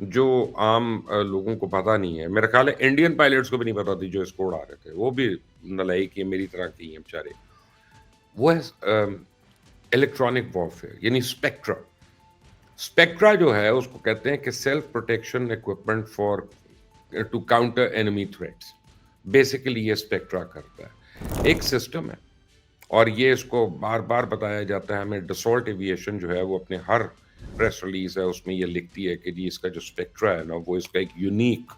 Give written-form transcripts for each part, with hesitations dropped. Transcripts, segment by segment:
جو عام لوگوں کو پتا نہیں ہے. میرا خیال ہے انڈین پائلٹس کو بھی نہیں پتا تھی جو اس کو اڑا رہے تھے. وہ بھی نالائق ہیں میری طرح کی ہیں بیچارے. وہ ہے الیکٹرانک وارفیئر یعنی اسپیکٹرا. اسپیکٹرا جو ہے اس کو کہتے ہیں کہ self protection equipment for to counter enemy threats. Basically یہ اسپیکٹرا کرتا ہے. ایک سسٹم ہے اور یہ اس کو بار بار بتایا جاتا ہے ہمیں. ڈسالٹ ایویشن جو ہے وہ اپنے ہر پریس ریلیز ہے اس میں یہ لکھتی ہے کہ جی اس کا جو اسپیکٹرا ہے نا وہ اس کا ایک یونیک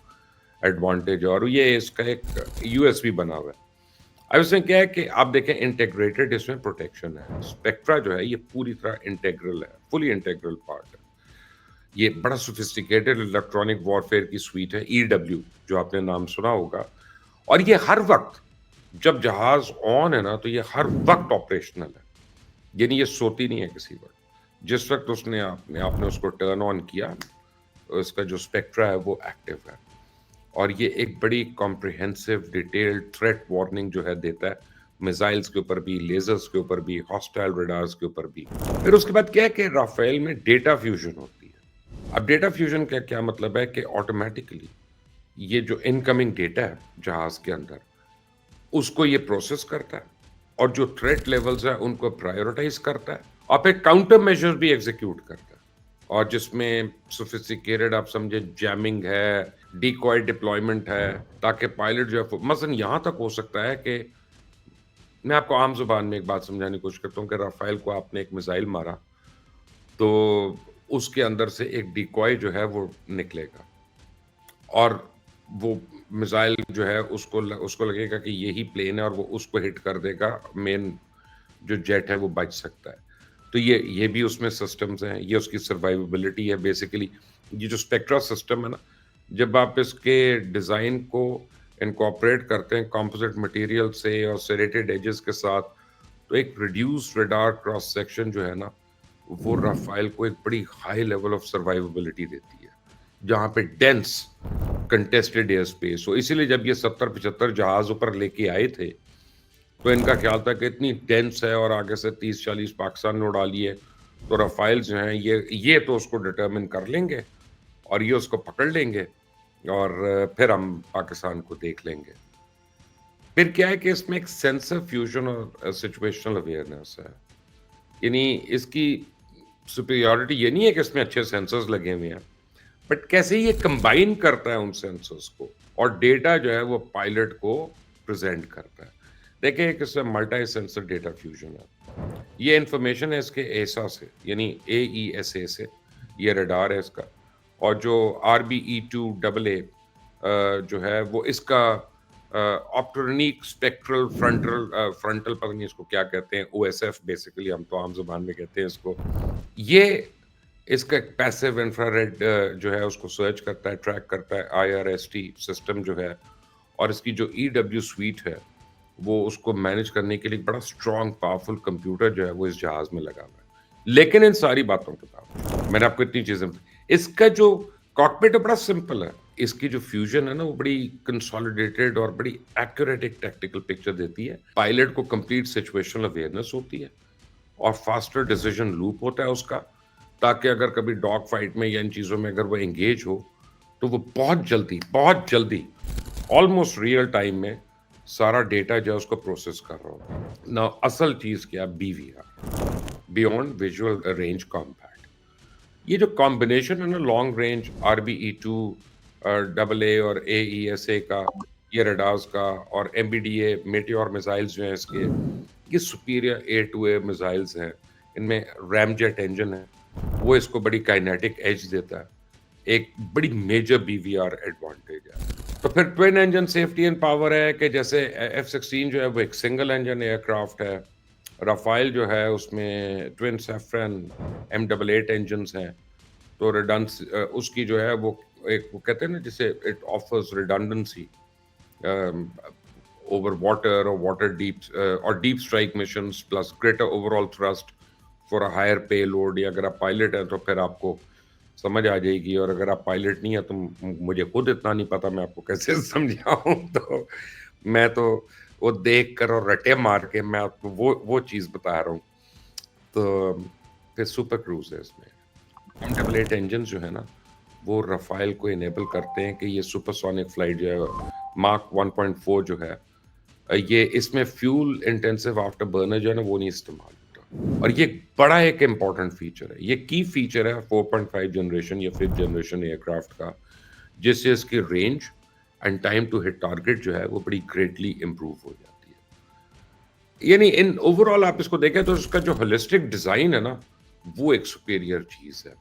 ایڈوانٹیج ہے اور یہ اس کا ایک یو ایس بی بنا ہوا ہے. اب اس میں کیا ہے کہ آپ دیکھیں انٹیگریٹڈ اس میں پروٹیکشن ہے. اسپیکٹرا جو ہے یہ پوری طرح انٹیگرل ہے, فلی انٹیگرل پارٹ ہے. یہ بڑا سوفسٹیکیٹڈ الیکٹرانک وارفیئر کی سویٹ ہے, ای ڈبلیو, جو آپ نے نام سنا ہوگا. اور یہ ہر وقت جب جہاز آن ہے نا تو یہ ہر وقت آپریشنل ہے. یعنی یہ سوتی نہیں ہے کسی وقت. جس وقت اس نے آپ نے اس کو ٹرن آن کیا اس کا جو اسپیکٹرا ہے وہ ایکٹیو ہے. اور یہ ایک بڑی کمپریہنسو ڈیٹیلڈ تھریٹ وارننگ جو ہے دیتا ہے, میزائلز کے اوپر بھی, لیزرز کے اوپر بھی, ہاسٹائل ریڈارز کے اوپر بھی. پھر اس کے بعد کیا ہے کہ رافیل میں ڈیٹا فیوژن ہوتی ہے. اب ڈیٹا فیوژن کا کیا مطلب ہے کہ آٹومیٹکلی یہ جو انکمنگ ڈیٹا ہے جہاز کے اندر اس کو یہ پروسیس کرتا ہے اور جو تھریٹ لیولز ہیں ان کو پرائیورٹائز کرتا ہے اور پھر کاؤنٹر میجر بھی ایگزیکیوٹ کرتا ہے. اور جس میں سوفسٹیکیٹڈ آپ سمجھے جیمنگ ہے, ڈیکوائے ڈپلائمنٹ ہے, تاکہ پائلٹ جو ہے مثلا یہاں تک ہو سکتا ہے کہ میں آپ کو عام زبان میں ایک بات سمجھانے کی کوشش کرتا ہوں کہ رافائل کو آپ نے ایک میزائل مارا تو اس کے اندر سے ایک ڈیکوائے جو ہے وہ نکلے گا اور وہ میزائل جو ہے اس کو لگے گا کہ یہی پلین ہے اور وہ اس کو ہٹ کر دے گا, مین جو جیٹ ہے وہ بچ سکتا ہے. تو یہ بھی اس میں سسٹمز ہیں, یہ اس کی سروائیوبلٹی ہے. بیسیکلی یہ جو اسپیکٹرا سسٹم ہے نا, جب آپ اس کے ڈیزائن کو انکارپوریٹ کرتے ہیں کمپوزٹ مٹیریل سے اور سیریٹڈ ایجز کے ساتھ, تو ایک ریڈیوس ریڈار کراس سیکشن جو ہے نا وہ رافائل کو ایک بڑی ہائی لیول آف سروائیوبلٹی دیتی ہے جہاں پہ ڈینس کنٹیسٹڈ ایئر اسپیس ہو. اسی لیے جب یہ 70-75 جہاز اوپر لے کے آئے تھے تو ان کا خیال تھا کہ اتنی ڈینس ہے اور آگے سے 30-40 پاکستان نے اڑا لیے تو رافائل جو ہیں یہ تو اس کو ڈٹرمن کر لیں گے اور یہ اس کو پکڑ لیں گے اور پھر ہم پاکستان کو دیکھ لیں گے. پھر کیا ہے کہ اس میں ایک سینسر فیوژن اور سچویشنل اویئرنیس ہے. یعنی اس کی سپیریورٹی یہ نہیں ہے کہ اس میں اچھے سینسرز لگے ہوئے ہیں, بٹ کیسے یہ کمبائن کرتا ہے ان سینسرز کو اور ڈیٹا جو ہے وہ پائلٹ کو پریزنٹ کرتا ہے. دیکھیں ایک اس میں ملٹی سینسر ڈیٹا فیوژن ہے. یہ انفارمیشن ہے اس کے ایسا سے, یعنی اے ای ایس اے سے, یہ ریڈار ہے اس کا. اور جو آر بی ای 2 AA جو ہے وہ اس کا آپٹرونیک اسپیکٹرل فرنٹل پتہ نہیں اس کو کیا کہتے ہیں, او ایس ایف بیسیکلی ہم تو عام زبان میں کہتے ہیں اس کو. یہ اس کا ایک پیسو انفراریڈ جو ہے اس کو سرچ کرتا ہے, ٹریک کرتا ہے. I R S T system جو ہے اور اس کی جو ای ڈبلیو سویٹ ہے وہ اس کو مینج کرنے کے لیے بڑا اسٹرانگ پاورفل کمپیوٹر جو ہے وہ اس جہاز میں لگا ہوا ہے. لیکن ان ساری باتوں کے بعد میں نے آپ کو اتنی چیزیں, اس کا جو کاکپٹ ہے بڑا سمپل ہے. اس کی جو فیوژن ہے نا وہ بڑی کنسالیڈیٹڈ اور بڑی ایکوریٹ ایک ٹیکٹیکل پکچر دیتی ہے. پائلٹ کو کمپلیٹ سچویشنل اویئرنیس ہوتی ہے اور فاسٹر ڈیسیژن لوپ ہوتا ہے اس کا, تاکہ اگر کبھی ڈاگ فائٹ میں یا ان چیزوں میں اگر وہ انگیج ہو تو وہ بہت جلدی آلموسٹ ریئل ٹائم میں سارا ڈیٹا جو ہے اس کو پروسیس کر رہا ہوگا. نا اصل چیز کیا, B V R, beyond visual range compact. یہ جو کمبینیشن ہے نا long range R B E 2 AA اور اے ای ایس اے کا, یہ ریڈارز کا, اور M B D A Meteor missiles جو ہیں اس کے, یہ سپیریئر A2A میزائلز ہیں. ان میں ریم جیٹ انجن ہے, وہ اس کو بڑی کائنیٹک ایج دیتا ہے, ایک بڑی major B V R advantage ہے. تو پھر twin engine safety and power ہے کہ جیسے F-16 جو ہے وہ ایک سنگل انجن ایئر کرافٹ ہے. رافائل جو ہے اس میں ٹوین سیفرن M88 انجنز ہیں. تو ریڈنس اس کی جو ہے وہ ایک وہ کہتے ہیں نا جسے it offers redundancy over water اور واٹر ڈیپ اور deep strike missions plus greater overall thrust for a higher payload. یا اگر آپ پائلٹ ہیں تو پھر آپ کو سمجھ آ جائے گی, اور اگر آپ پائلٹ نہیں ہیں تو مجھے خود اتنا نہیں پتا میں آپ کو کیسے سمجھاؤں. تو میں تو وہ دیکھ کر اور رٹے مار کے میں آپ کو وہ چیز بتا رہا ہوں. تو پھر سپر کروز ہے اس میں. M88 انجن جو ہے نا وہ رفائل کو انیبل کرتے ہیں کہ یہ سپرسونک فلائٹ جو ہے مارک 1.4 جو ہے یہ اس میں فیول انٹینسو آفٹر برنر جو ہے نا وہ نہیں استعمال ہوتا، اور یہ بڑا ایک امپورٹنٹ فیچر ہے، یہ کی فیچر ہے 4.5 جنریشن یا 5th جنریشن ایئر کرافٹ کا، جس سے اس کی range and time to hit target جو ہے وہ بڑی گریٹلی امپروو ہو جاتی ہے. یعنی ان اوور آل آپ اس کو دیکھیں تو اس کا جو ہولسٹک ڈیزائن ہے نا وہ ایک سپیریئر چیز ہے.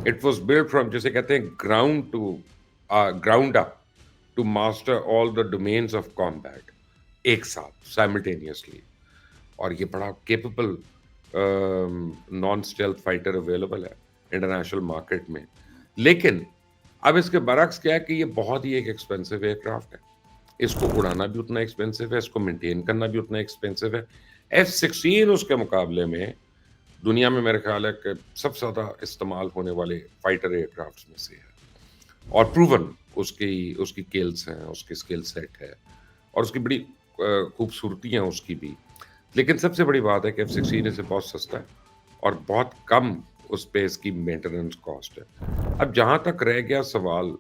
اٹ واز بلڈ فرام جسے کہتے ہیں ground up to master all the domains of combat ایک ساتھ سائملٹینیسلی. اور یہ بڑا capable non stealth fighter available ہے انٹرنیشنل مارکیٹ میں. لیکن اب اس کے برعکس کیا ہے کہ یہ بہت ہی ایک ایکسپینسو ایئر کرافٹ ہے، اس کو اڑانا بھی اتنا ایکسپینسو ہے، اس کو مینٹین کرنا بھی اتنا ایکسپینسو ہے. F-16 اس کے مقابلے میں دنیا میں میرے خیال ہے کہ سب سے زیادہ استعمال ہونے والے فائٹر ایئر کرافٹس میں سے ہے، اور پروون اس کی کیلز ہیں، اس کی اسکل سیٹ ہے، اور اس کی بڑی خوبصورتی ہیں اس کی بھی. لیکن سب سے بڑی بات ہے کہ F-16 اسے بہت سستا ہے اور بہت کم اس پہ اس کی مینٹیننس کاسٹ ہے. اب جہاں تک رہ گیا سوال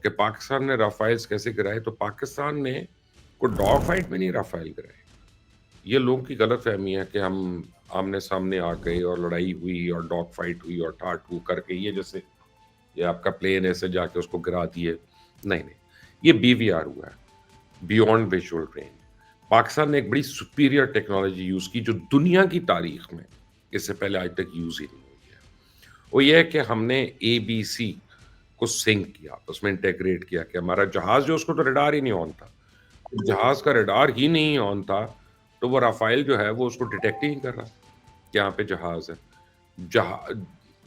کہ پاکستان نے رافائلز کیسے گرائے، تو پاکستان نے کوئی ڈاگ فائٹ میں نہیں رافائل گرائے. یہ لوگوں کی غلط فہمی ہے کہ ہم آمنے سامنے آ گئے اور لڑائی ہوئی اور ڈاگ فائٹ ہوئی اور ٹاٹ ٹو کر کے یہ جیسے یہ آپ کا پلین ایسے جا کے اس کو گرا دیے. نہیں، یہ BVR ہوا ہے، بیونڈ ویژول رینج. پاکستان نے ایک بڑی سپیریئر ٹیکنالوجی یوز کی جو دنیا کی تاریخ میں اس سے پہلے آج تک یوز ہی نہیں ہوئی ہے. وہ یہ ہے کہ ہم نے ABC کو سنک کیا، اس میں انٹیگریٹ کیا کہ ہمارا جہاز جو اس کو تو ریڈار ہی نہیں آن تھا، جہاز کا ریڈار ہی نہیں آن تھا تو وہ رافائل جو ہے وہ اس کو ڈیٹیکٹ ہی نہیں کر رہا کہ یہاں پہ جہاز ہے.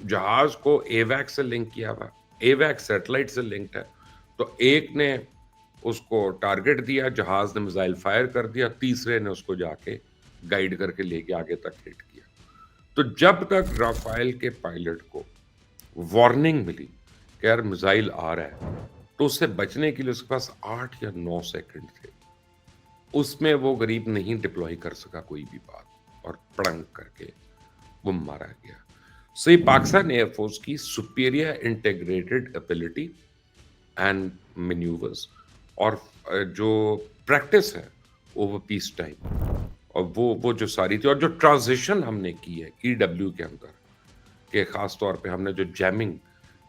جہاز کو ایویک سے لنک کیا ہوا، ایویک سیٹلائٹ سے لنکڈ ہے، تو ایک نے اس کو ٹارگٹ دیا، جہاز نے میزائل فائر کر دیا، تیسرے نے اس کو جا کے گائیڈ کر کے لے کے آگے تک ہٹ کیا. تو جب تک رافائل کے پائلٹ کو وارننگ ملی کہ یار میزائل آ رہا ہے، تو اس سے بچنے کے لیے اس کے پاس 8 یا 9 سیکنڈ تھے، اس میں وہ غریب نہیں ڈپلوئی کر سکا کوئی بھی بات، اور پڑنگ کر کے وہ مارا گیا. سو یہ پاکستان ایئر فورس کی سپیریئر انٹیگریٹڈ ایبلٹی اینڈ مینیورز اور جو پریکٹس ہے اوور پیس ٹائم، اور وہ جو ساری تھی، اور جو ٹرانزیشن ہم نے کی ہے EW کے اندر، کہ خاص طور پہ ہم نے جو جیمنگ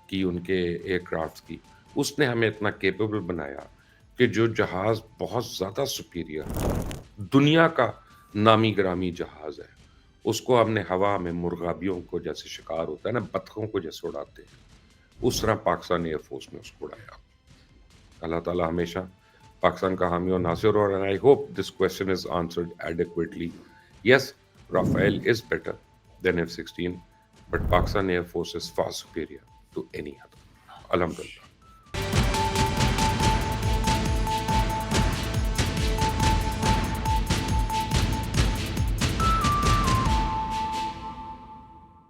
کی ان کے ایئر کرافٹس کی، اس نے ہمیں اتنا کیپیبل بنایا کہ جو جہاز بہت زیادہ سپیریئر دنیا کا نامی گرامی جہاز ہے، اس کو ہم نے ہوا میں مرغابیوں کو جیسے شکار ہوتا ہے نا، بطخوں کو جیسے اڑاتے ہیں، اس طرح پاکستان ایئر فورس نے اس کو اڑایا. اللہ تعالیٰ ہمیشہ پاکستان کا حامی و ناصر. اور I hope this question is answered adequately. Yes, Rafale is better than F-16, but Pakistan Air Force is far superior to any other. Alhamdulillah.